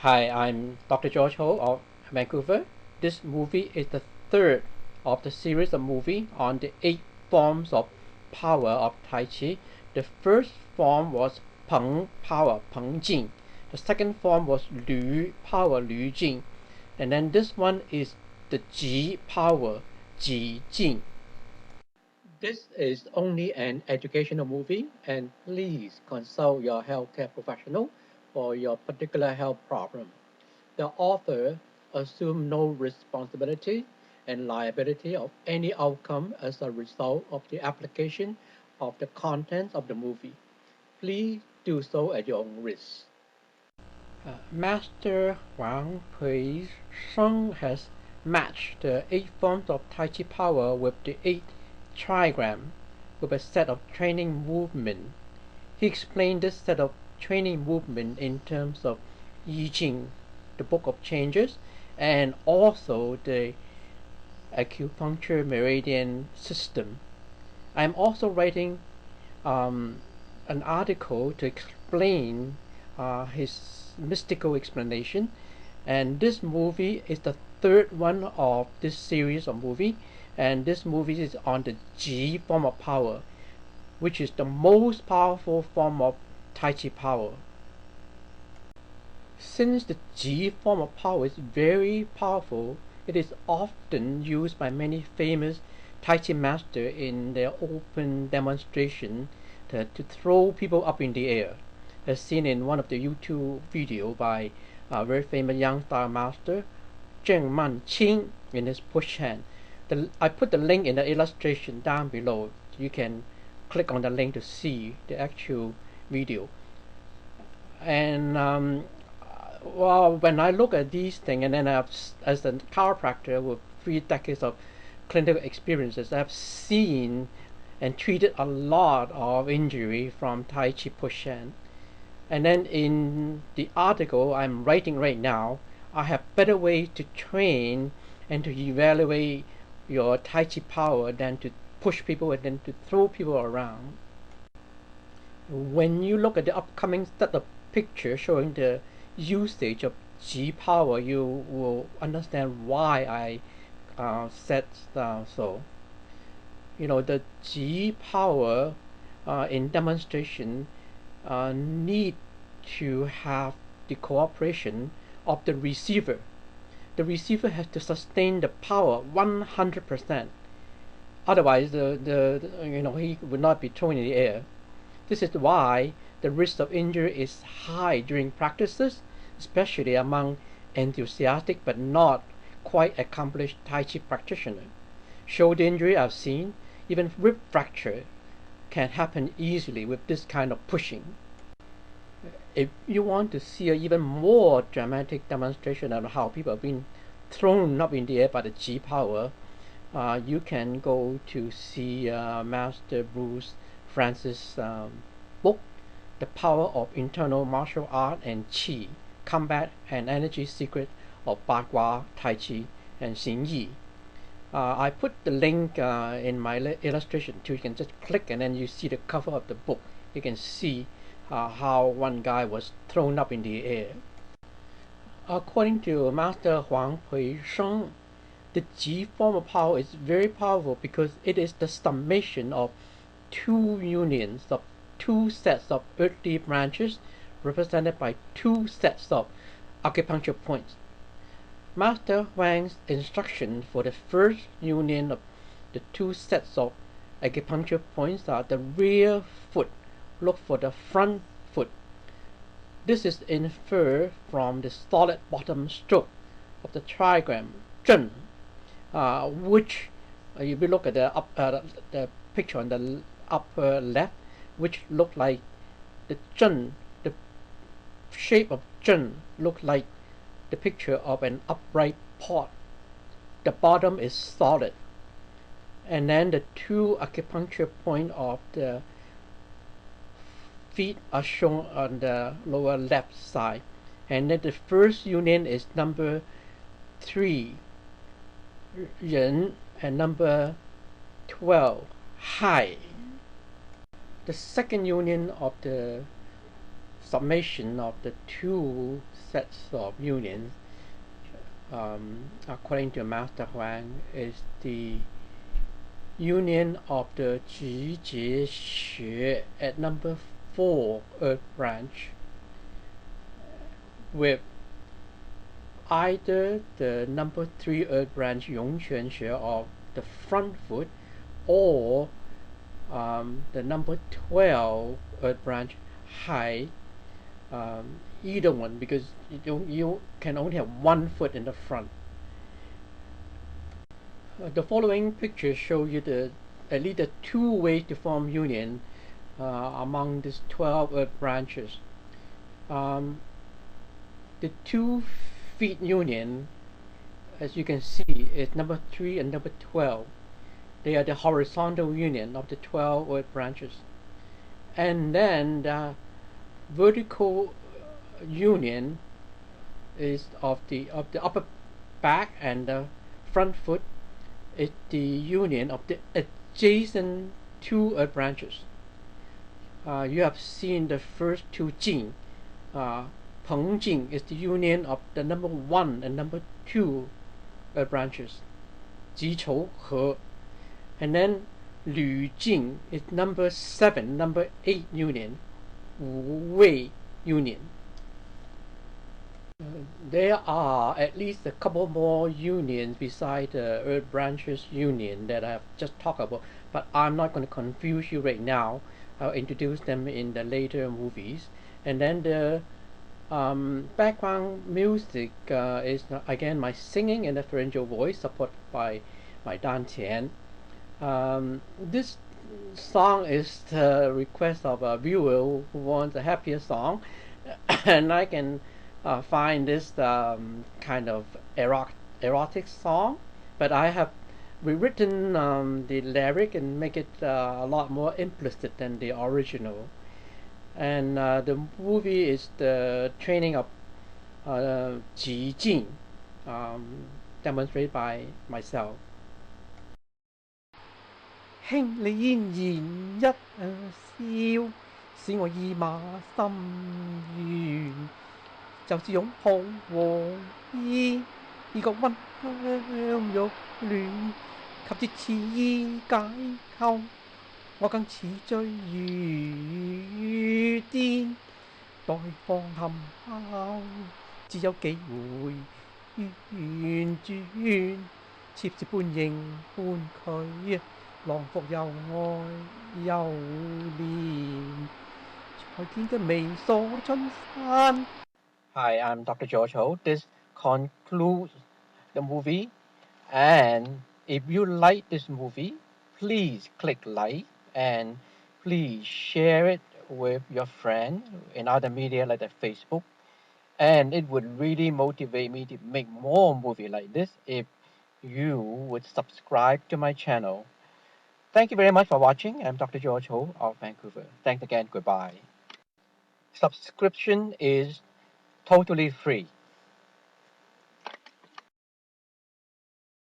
Hi, I'm Dr. George Ho of Vancouver. This movie is the third of the series of movie on the 8 forms of power of Tai Chi. The first form was Peng power, Peng Jing. The second form was Lü power, Lü Jing. And then this one is the Ji power, Yì Jing. This is only an educational movie, and please consult your healthcare professional for your particular health problem. The author assumes no responsibility and liability of any outcome as a result of the application of the contents of the movie. Please do so at your own risk. Master Wang Pui-sheng has matched the 8 forms of Tai Chi power with the 8 trigrams with a set of training movement. He explained this set of training movement in terms of Yi Jing, the Book of Changes, and also the acupuncture Meridian system. I'm also writing an article to explain his mystical explanation, and this movie is the third one of this series of movie, and this movie is on the Ji form of power, which is the most powerful form of Tai Chi power. Since the Ji form of power is very powerful, it is often used by many famous Tai Chi masters in their open demonstration to throw people up in the air, as seen in one of the YouTube videos by a very famous young style master, Zhèng Mànqīng, in his push hand. I put the link in the illustration down below. You can click on the link to see the actual video. And well, when I look at these things, and then as a chiropractor with 3 decades of clinical experiences, I've seen and treated a lot of injury from Tai Chi push hand. And then in the article I'm writing right now, I have better ways to train and to evaluate your Tai Chi power than to push people and then to throw people around. When you look at the upcoming set of pictures showing the usage of Ji power, you will understand why I said so. You know, the Ji power in demonstration need to have the cooperation of the receiver. The receiver has to sustain the power 100%. Otherwise, he would not be thrown in the air. This is why the risk of injury is high during practices, especially among enthusiastic but not quite accomplished Tai Chi practitioners. Shoulder injury I've seen, even rib fracture, can happen easily with this kind of pushing. If you want to see an even more dramatic demonstration of how people have been thrown up in the air by the Ji power, you can go to see Master Bruce Francis' book, The Power of Internal Martial Art and Qi, Combat and Energy Secret of Bagua, Tai Chi, and Xing Yi. I put the link in my illustration too. You can just click and then you see the cover of the book. You can see how one guy was thrown up in the air. According to Master Wang Pui-sheng, the Ji form of power is very powerful because it is the summation of 2 unions of 2 sets of earthly branches represented by 2 sets of acupuncture points. Master Wang's instruction for the first union of the 2 sets of acupuncture points are the rear foot. Look for the front foot. This is inferred from the solid bottom stroke of the trigram Zhèng, which if you look at the picture on the upper left, which look like the Zhèng, the shape of Zhèng look like the picture of an upright pot. The bottom is solid, and then the 2 acupuncture points of the feet are shown on the lower left side, and then the first union is number 3 Ren and number 12 Hai. The second union of the summation of the two sets of unions, according to Master Huang, is the union of the Zhi Jie Xue at number 4 Earth branch with either the number 3 Earth branch Yong Quan Xue of the front foot, or the number 12 Earth branch Hai, either one, because you can only have one foot in the front. The following pictures show you at least the two ways to form union among these 12 Earth branches. The 2 feet union, as you can see, is number 3 and number 12. They are the horizontal union of the 12 Earth branches. And then the vertical union is of the upper back and the front foot is the union of the adjacent 2 Earth branches. You have seen the first 2 Jing. Peng Jing is the union of the number 1 and number 2 Earth branches. Ji Chou He. And then Lü Jing is number 7, number 8 union. Wu Wei union. There are at least a couple more unions beside the Earth branches union that I have just talked about, but I'm not going to confuse you right now. I'll introduce them in the later movies. And then the background music is again my singing in a pharyngeal voice, supported by my Dan Qian. This song is the request of a viewer who wants a happier song, and I can find this kind of erotic song, but I have rewritten the lyric and make it a lot more implicit than the original. And the movie is the training of Yì Jing, demonstrated by myself. 輕你嫣然一笑，使我意馬心願，就是擁抱和依，依個溫香玉暖，及至似衣解扣，我更似醉如癲，待放含笑，只有幾回旋轉，妾是半認半拒。浪伏又愛又憐，才見佢眉鎖春山。Hi, I'm Dr. George Ho. This concludes the movie. And if you like this movie, please click like and please share it with your friends in other media like the Facebook. And it would really motivate me to make more movies like this if you would subscribe to my channel. Thank you very much for watching. I'm Dr. George Ho of Vancouver. Thanks again. Goodbye. Subscription is totally free.